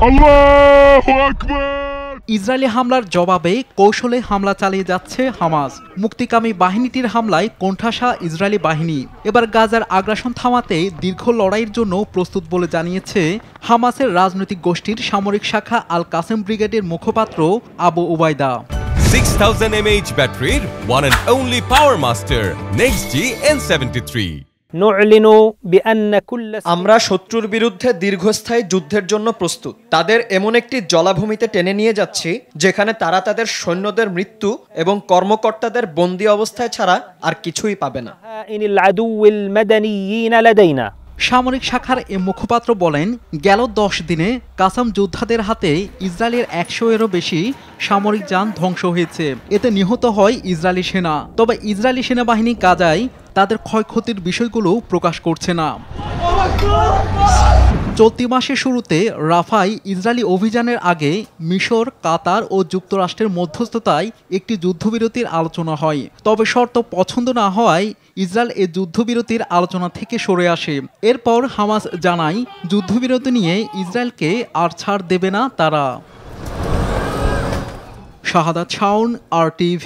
আল্লাহু আকবার। ইসরায়েলি হামলার জবাবে কৌশলে হামলা চালিয়ে যাচ্ছে হামাস। মুক্তিকামী বাহিনীটির হামলায় কোণঠাসা ইসরায়েলি বাহিনী। এবার গাজার আগ্রাসন থামাতে দীর্ঘ লড়াইয়ের জন্য প্রস্তুত বলে জানিয়েছে হামাসের রাজনৈতিক গোষ্ঠীর সামরিক শাখা আল কাসেম ব্রিগেডের মুখপাত্র আবু উবাইদা। 6000 mAh ব্যাটারির one and only power master NextG N73। আমরা শত্রুর বিরুদ্ধে দীর্ঘস্থায়ী যুদ্ধের জন্য প্রস্তুত। তাদের এমন একটি জলাভূমিতে টেনে নিয়ে যাচ্ছি যেখানে তারা তাদের সৈন্যদের মৃত্যু এবং কর্মকর্তাদের বন্দী অবস্থায় ছাড়া আর কিছুই পাবে না। সামরিক শাখার এ মুখপাত্র বলেন, গেল 10 দিনে কাসাম যোদ্ধাদের হাতে ইসরায়েলের 100-এরও বেশি সামরিক যান ধ্বংস হয়েছে। এতে নিহত হয় ইসরায়েলি সেনা। তবে ইসরায়েলি সেনাবাহিনী গাজায় তাদের ক্ষয়ক্ষতির বিষয়গুলো প্রকাশ করছে না। চলতি মাসের শুরুতে রাফায় ইসরায়েলি অভিযানের আগে মিশর, কাতার ও যুক্তরাষ্ট্রের মধ্যস্থতায় একটি যুদ্ধবিরতির আলোচনা হয়। তবে শর্ত পছন্দ না হওয়ায় ইসরায়েল এ যুদ্ধবিরতির আলোচনা থেকে সরে আসে। এরপর হামাস জানায়, যুদ্ধবিরতি নিয়ে ইসরায়েলকে আর ছাড় দেবে না তারা। শাহাদাত শাওন, RTV।